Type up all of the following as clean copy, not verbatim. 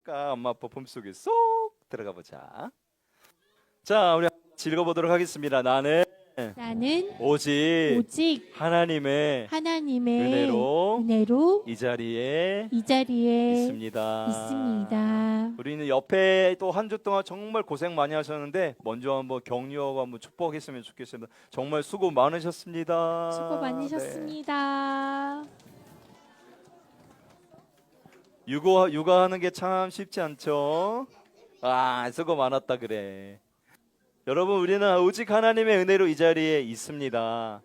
엄마 아빠 품속에 쏙 들어가 보자. 자, 우리 읽어보도록 하겠습니다. 나는 오직 하나님의 은혜로 이 자리에 있습니다. 우리는 옆에 또 한 주 동안 정말 고생 많이 하셨는데 먼저 한번 격려하고 한번 축복했으면 좋겠습니다. 정말 수고 많으셨습니다. 수고 많으셨습니다. 네. 육아하는 게 참 쉽지 않죠. 수고 많았다 그래. 여러분, 우리는 오직 하나님의 은혜로 이 자리에 있습니다.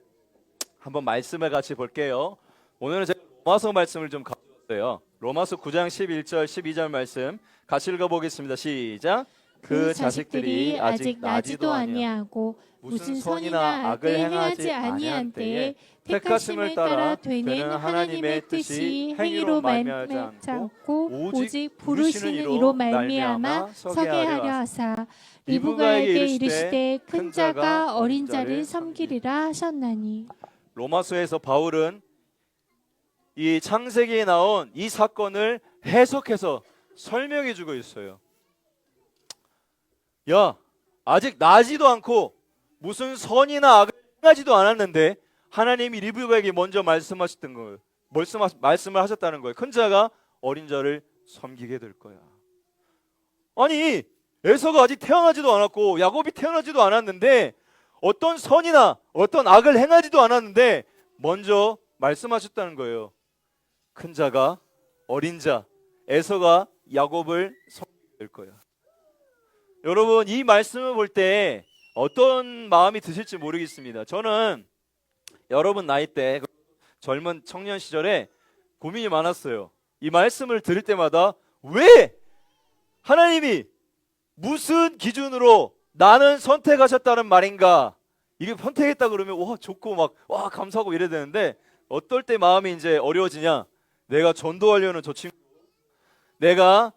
한번 말씀을 같이 볼게요. 오늘은 제가 로마서 말씀을 좀 가져왔어요. 로마서 9장 11절 12절 말씀 같이 읽어보겠습니다. 시작. 그 자식들이 아직 나지도 아니하고 무슨 선이나 악을 행하지 아니한 때에 택하심을 따라 되는 하나님의 뜻이 행위로 말미암지 않고 오직 부르시는 이로 말미암아 서게 하려 하사 리브가에게 이르시되 큰 자가 어린 자를 섬기리라 하셨나니. 로마서에서 바울은 이 창세기에 나온 이 사건을 해석해서 설명해 주고 있어요. 야, 아직 나지도 않고 무슨 선이나 악을 행하지도 않았는데 하나님이 리브가에게 먼저 말씀하셨던 거예요. 말씀을 하셨다는 거예요. 큰 자가 어린 자를 섬기게 될 거야. 아니, 에서가 아직 태어나지도 않았고 야곱이 태어나지도 않았는데 어떤 선이나 어떤 악을 행하지도 않았는데 먼저 말씀하셨다는 거예요. 큰 자가 어린 자, 에서가 야곱을 섬기게 될 거야. 여러분, 이 말씀을 볼 때 어떤 마음이 드실지 모르겠습니다. 저는 여러분 나이 때 젊은 청년 시절에 고민이 많았어요. 이 말씀을 들을 때마다 왜 하나님이 무슨 기준으로 나는 선택하셨다는 말인가? 이게 선택했다 그러면 와 좋고 막 와 감사하고 이래야 되는데 어떨 때 마음이 이제 어려워지냐? 내가 전도하려는 저 친구, 내가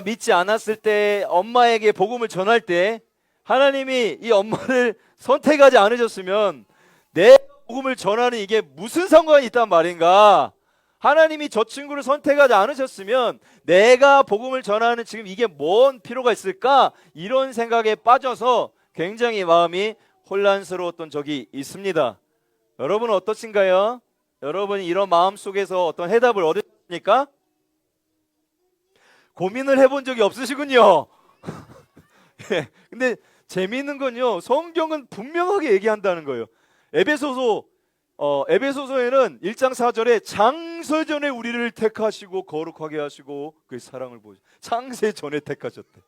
믿지 않았을 때 엄마에게 복음을 전할 때 하나님이 이 엄마를 선택하지 않으셨으면 내 복음을 전하는 이게 무슨 상관이 있단 말인가? 하나님이 저 친구를 선택하지 않으셨으면 내가 복음을 전하는 지금 이게 뭔 필요가 있을까? 이런 생각에 빠져서 굉장히 마음이 혼란스러웠던 적이 있습니다. 여러분은 어떠신가요? 여러분이 이런 마음 속에서 어떤 해답을 얻으셨습니까? 고민을 해본 적이 없으시군요. 예, 근데 재미있는 건요, 성경은 분명하게 얘기한다는 거예요. 에베소서에는 1장 4절에 창세 전에 우리를 택하시고 거룩하게 하시고 그의 사랑을 보여. 창세 전에 택하셨대.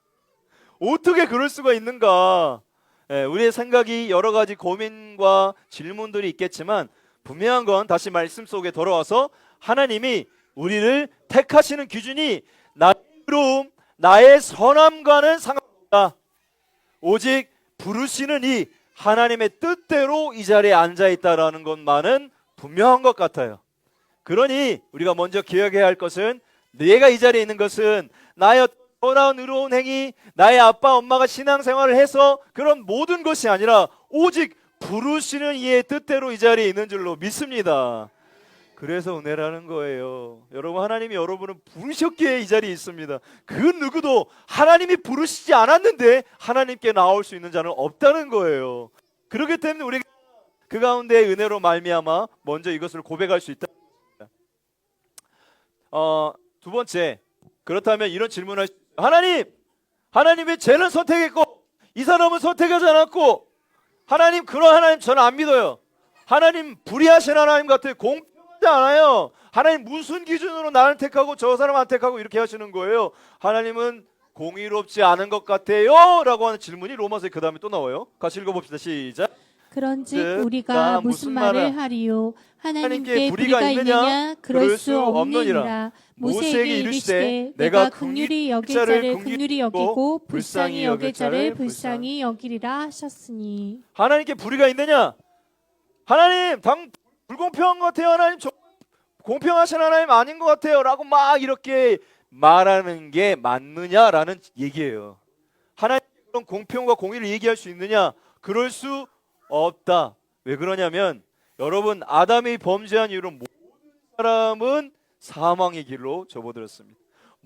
어떻게 그럴 수가 있는가? 예, 우리의 생각이 여러 가지 고민과 질문들이 있겠지만 분명한 건 다시 말씀 속에 돌아와서 하나님이 우리를 택하시는 기준이 나의 의로움, 나의 선함과는 상관없다. 오직 부르시는 이 하나님의 뜻대로 이 자리에 앉아있다라는 것만은 분명한 것 같아요. 그러니 우리가 먼저 기억해야 할 것은 내가 이 자리에 있는 것은 나의 선한 의로운 행위, 나의 아빠 엄마가 신앙생활을 해서 그런 모든 것이 아니라 오직 부르시는 이의 뜻대로 이 자리에 있는 줄로 믿습니다. 그래서 은혜라는 거예요. 여러분, 하나님이 여러분을 부르셨기에 이 자리에 있습니다. 그 누구도 하나님이 부르시지 않았는데 하나님께 나올 수 있는 자는 없다는 거예요. 그렇기 때문에 우리가 그 가운데 은혜로 말미암아 먼저 이것을 고백할 수 있다. 두 번째, 그렇다면 이런 질문을 하나님 왜 쟤는 선택했고 이 사람은 선택하지 않았고 그런 하나님 저는 안 믿어요. 하나님 불의하신 하나님 같아요. 공평하지 않아요. 하나님 무슨 기준으로 나를 택하고 저 사람 안 택하고 이렇게 하시는 거예요. 하나님은 공의롭지 않은 것 같아요 라고 하는 질문이 로마서에 그 다음에 또 나와요. 같이 읽어봅시다. 시작. 그런즉 우리가 무슨 말을 하리요? 하나님께 불의가 있느냐? 그럴 수 없느니라. 모세에게 이르시되 내가 긍휼히 여길 자를 긍휼히 여기고 불쌍히 여길 자를 불쌍히 여기리라 하셨으니. 하나님께 불의가 있느냐? 하나님 불공평한 것 같아요. 하나님 공평하신 하나님 아닌 것 같아요 라고 막 이렇게 말하는 게 맞느냐라는 얘기예요. 하나님 그런 공평과 공의를 얘기할 수 있느냐? 그럴 수 없다. 왜 그러냐면 여러분, 아담이 범죄한 이후로 모든 사람은 사망의 길로 접어들었습니다.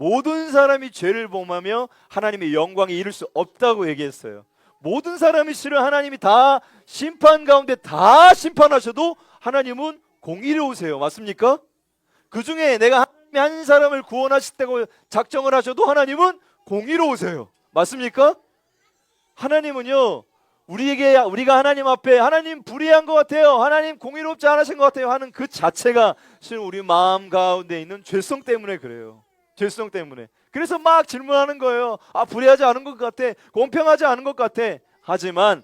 모든 사람이 죄를 범하며 하나님의 영광에 이를 수 없다고 얘기했어요. 모든 사람이 실은 하나님이 다 심판 가운데 다 심판하셔도 하나님은 공의로우세요. 맞습니까? 그 중에 내가 하나님이 한 사람을 구원하시다고 작정을 하셔도 하나님은 공의로우세요. 맞습니까? 하나님은요, 우리가 하나님 앞에 하나님 불의한 것 같아요, 하나님 공의롭지 않으신 것 같아요 하는 그 자체가 실은 우리 마음 가운데 있는 죄성 때문에 그래요. 죄성 때문에. 그래서 막 질문하는 거예요. 아, 불의하지 않은 것 같아, 공평하지 않은 것 같아. 하지만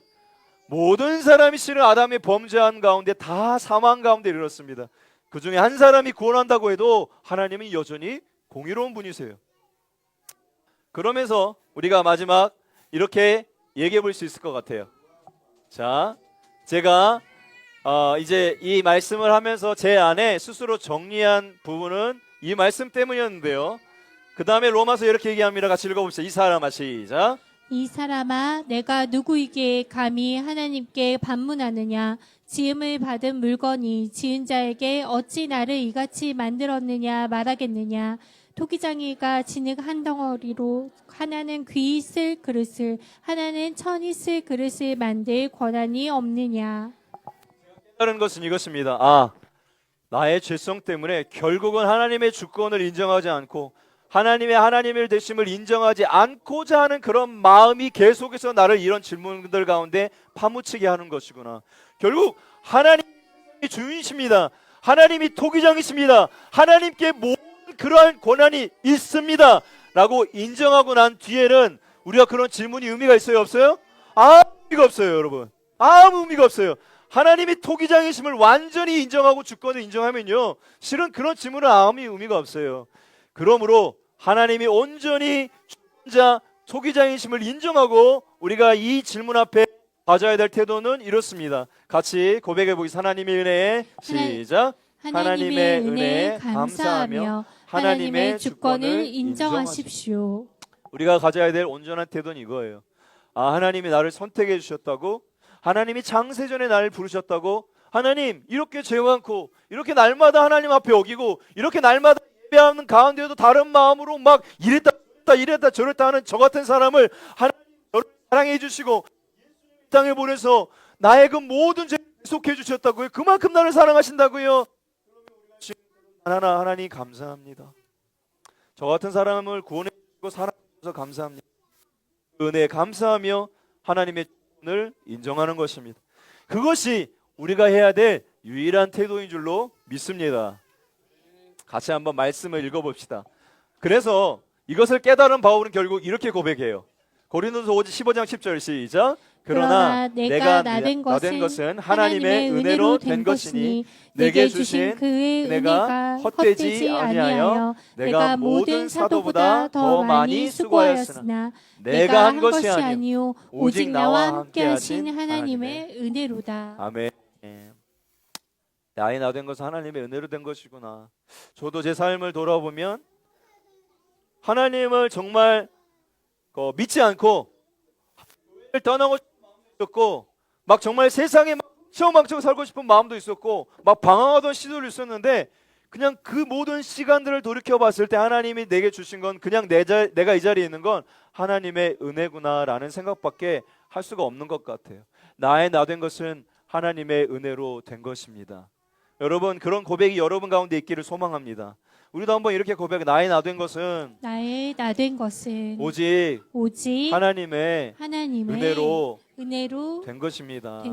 모든 사람이 실은 아담의 범죄한 가운데 다 사망 가운데 이르렀습니다. 그 중에 한 사람이 구원한다고 해도 하나님이 여전히 공의로운 분이세요. 그러면서 우리가 마지막 이렇게 얘기해 볼 수 있을 것 같아요. 자, 제가 이제 이 말씀을 하면서 제 안에 스스로 정리한 부분은 이 말씀 때문이었는데요. 그 다음에 로마서 이렇게 얘기합니다. 같이 읽어봅시다. 이 사람아, 시작. 이 사람아, 내가 누구에게 감히 하나님께 반문하느냐? 지음을 받은 물건이 지은 자에게 어찌 나를 이같이 만들었느냐 말하겠느냐? 토기장이가 진흙 한 덩어리로 하나는 귀 쓸 그릇을, 하나는 천이 쓸 그릇을 만들 권한이 없느냐? 다른 것은 이것입니다. 아, 나의 죄성 때문에 결국은 하나님의 주권을 인정하지 않고 하나님의 하나님을 되심을 인정하지 않고자 하는 그런 마음이 계속해서 나를 이런 질문들 가운데 파묻히게 하는 것이구나. 결국 하나님이 주인이십니다. 하나님이 토기장이십니다. 하나님께 모든 그러한 권한이 있습니다 라고 인정하고 난 뒤에는 우리가 그런 질문이 의미가 있어요, 없어요? 아무 의미가 없어요, 여러분. 아무 의미가 없어요. 하나님이 토기장이심을 완전히 인정하고 주권을 인정하면요, 실은 그런 질문은 아무 의미가 없어요. 그러므로 하나님이 온전히 주권자 토기장이심을 인정하고 우리가 이 질문 앞에 가져야 될 태도는 이렇습니다. 같이 고백해 보겠습니다. 하나님의 은혜에 시작. 하나님의 은혜에 감사하며 하나님의 주권을 인정하십시오. 우리가 가져야 될 온전한 태도는 이거예요. 아, 하나님이 나를 선택해 주셨다고, 하나님이 장세전에 나를 부르셨다고, 하나님 이렇게 죄 많고 이렇게 날마다 하나님 앞에 어기고 이렇게 날마다 예배하는 가운데도 다른 마음으로 막 이랬다 저랬다 하는 저 같은 사람을 하나님 저를 사랑해 주시고 땅에 보내서 나의 그 모든 죄를 속해 주셨다고요. 그만큼 나를 사랑하신다고요. 하나님 감사합니다. 저 같은 사람을 구원해 주시고 사랑해 주셔서 감사합니다. 은혜에 감사하며 하나님의 주권을 인정하는 것입니다. 그것이 우리가 해야 될 유일한 태도인 줄로 믿습니다. 같이 한번 말씀을 읽어봅시다. 그래서 이것을 깨달은 바울은 결국 이렇게 고백해요. 고린도서 15장 10절 시작. 그러나 내가 나된 것은 하나님의 은혜로 된 것이니 내게 주신 그의 은혜가 헛되지 아니하여 내가 모든 사도보다 더 많이 수고하였으나 내가 한 것이 아니요 오직 나와 함께 하신 하나님의 은혜로다. 아멘. 나의 나된 것은 하나님의 은혜로 된 것이구나. 저도 제 삶을 돌아보면 하나님을 정말 믿지 않고 떠나고 있었고, 막 정말 세상에 망청 살고 싶은 마음도 있었고, 막 방황하던 시절도 있었는데, 그냥 그 모든 시간들을 돌이켜 봤을 때 하나님이 내게 주신 건 그냥 내가 이 자리에 있는 건 하나님의 은혜구나라는 생각밖에 할 수가 없는 것 같아요. 나의 나된 것은 하나님의 은혜로 된 것입니다. 여러분, 그런 고백이 여러분 가운데 있기를 소망합니다. 우리도 한번 이렇게 고백, 나의 나된 것은 오직 하나님의 은혜로 된 것입니다.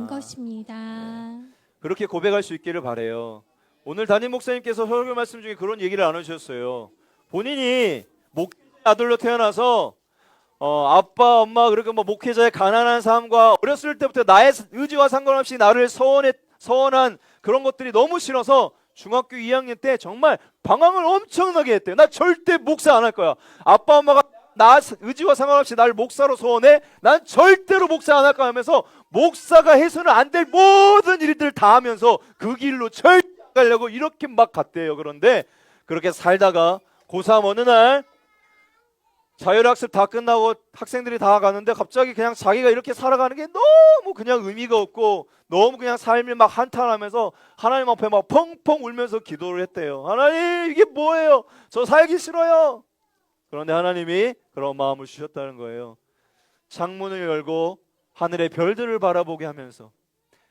그렇게 고백할 수 있기를 바라요. 오늘 담임 목사님께서 설교 말씀 중에 그런 얘기를 나누셨어요. 본인이 목회자 아들로 태어나서 아빠, 엄마, 그리고 목회자의 가난한 삶과 어렸을 때부터 나의 의지와 상관없이 나를 서원한 그런 것들이 너무 싫어서 중학교 2학년 때 정말 방황을 엄청나게 했대요. 나 절대 목사 안 할 거야. 아빠 엄마가 나 의지와 상관없이 나를 목사로 소원해. 난 절대로 목사 안 할 거야 하면서 목사가 해서는 안 될 모든 일들을 다 하면서 그 길로 절대 안 가려고 이렇게 막 갔대요. 그런데 그렇게 살다가 고3 어느 날 자율학습 다 끝나고 학생들이 다 가는데 갑자기 그냥 자기가 이렇게 살아가는 게 너무 그냥 의미가 없고 너무 그냥 삶을 막 한탄하면서 하나님 앞에 막 펑펑 울면서 기도를 했대요. 하나님, 이게 뭐예요? 저 살기 싫어요. 그런데 하나님이 그런 마음을 주셨다는 거예요. 창문을 열고 하늘의 별들을 바라보게 하면서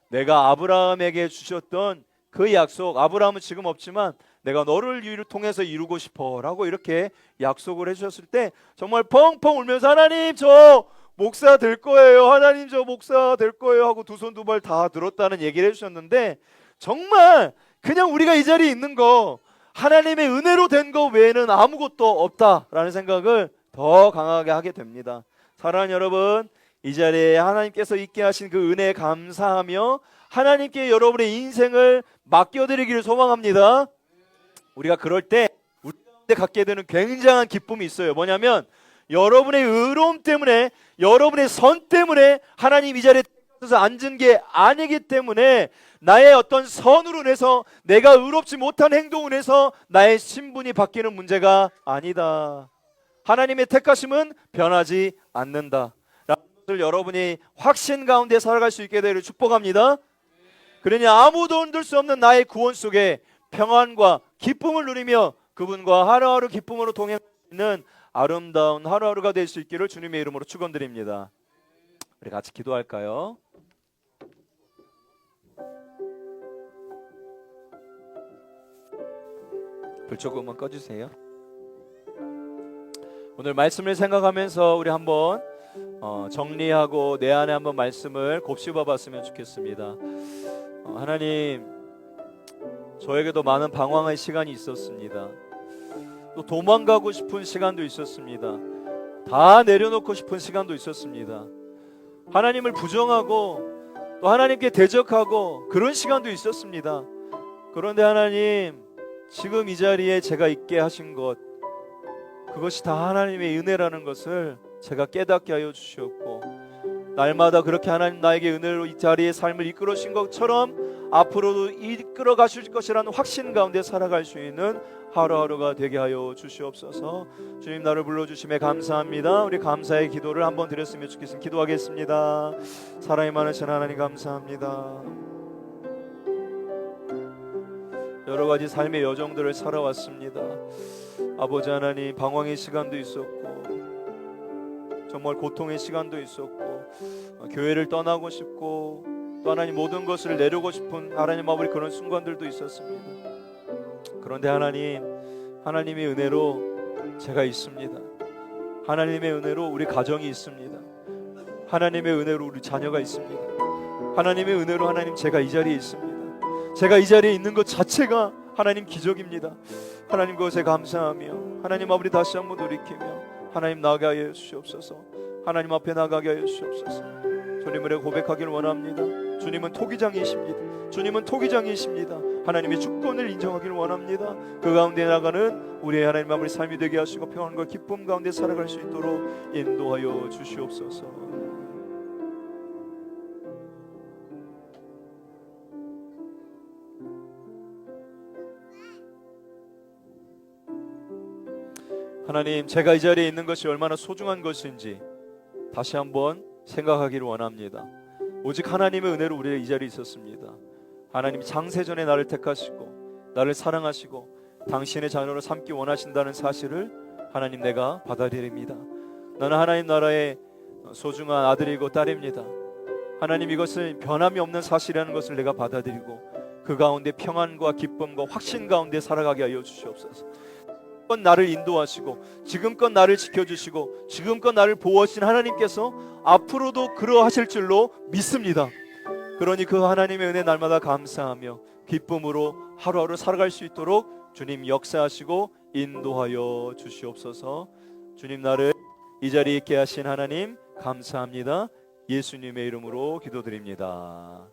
내가 아브라함에게 주셨던 그 약속, 아브라함은 지금 없지만 내가 너를 통해서 이루고 싶어 라고 이렇게 약속을 해주셨을 때 정말 펑펑 울면서 하나님 저 목사 될 거예요, 하나님 저 목사 될 거예요 하고 두 손 두 발 다 들었다는 얘기를 해주셨는데, 정말 그냥 우리가 이 자리에 있는 거 하나님의 은혜로 된 거 외에는 아무것도 없다라는 생각을 더 강하게 하게 됩니다. 사랑하는 여러분, 이 자리에 하나님께서 있게 하신 그 은혜에 감사하며 하나님께 여러분의 인생을 맡겨드리기를 소망합니다. 우리가 그럴 때 우리 가운데 갖게 되는 굉장한 기쁨이 있어요. 뭐냐면 여러분의 의로움 때문에, 여러분의 선 때문에 하나님 이 자리에 앉은 게 아니기 때문에, 나의 어떤 선으로 인해서, 내가 의롭지 못한 행동으로 인해서 나의 신분이 바뀌는 문제가 아니다. 하나님의 택하심은 변하지 않는다 라는 것을 여러분이 확신 가운데 살아갈 수 있게 되기를 축복합니다. 그러니 아무도 흔들 수 없는 나의 구원 속에 평안과 기쁨을 누리며 그분과 하루하루 기쁨으로 동행할 수 있는 아름다운 하루하루가 될 수 있기를 주님의 이름으로 축원드립니다. 우리 같이 기도할까요? 불 조금만 꺼주세요. 오늘 말씀을 생각하면서 우리 한번 정리하고 내 안에 한번 말씀을 곱씹어 봤으면 좋겠습니다. 하나님, 저에게도 많은 방황의 시간이 있었습니다. 또 도망가고 싶은 시간도 있었습니다. 다 내려놓고 싶은 시간도 있었습니다. 하나님을 부정하고 또 하나님께 대적하고 그런 시간도 있었습니다. 그런데 하나님, 지금 이 자리에 제가 있게 하신 것, 그것이 다 하나님의 은혜라는 것을 제가 깨닫게 하여 주시었고, 날마다 그렇게 하나님 나에게 은혜로 이 자리의 삶을 이끌어 주신 것처럼 앞으로도 이끌어 가실 것이라는 확신 가운데 살아갈 수 있는 하루하루가 되게 하여 주시옵소서. 주님, 나를 불러주심에 감사합니다. 우리 감사의 기도를 한번 드렸으면 좋겠습니다. 기도하겠습니다. 사랑이 많으신 하나님 감사합니다. 여러 가지 삶의 여정들을 살아왔습니다. 아버지 하나님, 방황의 시간도 있었고 정말 고통의 시간도 있었고 교회를 떠나고 싶고 또 하나님 모든 것을 내려고 싶은 하나님 아버지 그런 순간들도 있었습니다. 그런데 하나님, 하나님의 은혜로 제가 있습니다. 하나님의 은혜로 우리 가정이 있습니다. 하나님의 은혜로 우리 자녀가 있습니다. 하나님의 은혜로 하나님 제가 이 자리에 있습니다. 제가 이 자리에 있는 것 자체가 하나님 기적입니다. 하나님 그것에 감사하며 하나님 아버지 다시 한번 돌이키며 하나님 나가게 하여 주시옵소서. 하나님 앞에 나가게 하여 주시옵소서. 주님을 고백하기를 원합니다. 주님은 토기장이십니다. 주님은 토기장이십니다. 하나님의 주권을 인정하기를 원합니다. 그 가운데 나가는 우리의 하나님 아버지 삶이 되게 하시고 평안과 기쁨 가운데 살아갈 수 있도록 인도하여 주시옵소서. 하나님, 제가 이 자리에 있는 것이 얼마나 소중한 것인지 다시 한번 생각하기를 원합니다. 오직 하나님의 은혜로 우리가 이 자리에 있었습니다. 하나님이 창세전에 나를 택하시고 나를 사랑하시고 당신의 자녀로 삼기 원하신다는 사실을 하나님 내가 받아들입니다. 나는 하나님 나라의 소중한 아들이고 딸입니다. 하나님, 이것은 변함이 없는 사실이라는 것을 내가 받아들이고 그 가운데 평안과 기쁨과 확신 가운데 살아가게 하여 주시옵소서. 지금껏 나를 인도하시고 지금껏 나를 지켜주시고 지금껏 나를 보호하신 하나님께서 앞으로도 그러하실 줄로 믿습니다. 그러니 그 하나님의 은혜 날마다 감사하며 기쁨으로 하루하루 살아갈 수 있도록 주님 역사하시고 인도하여 주시옵소서. 주님, 나를 이 자리에 있게 하신 하나님 감사합니다. 예수님의 이름으로 기도드립니다.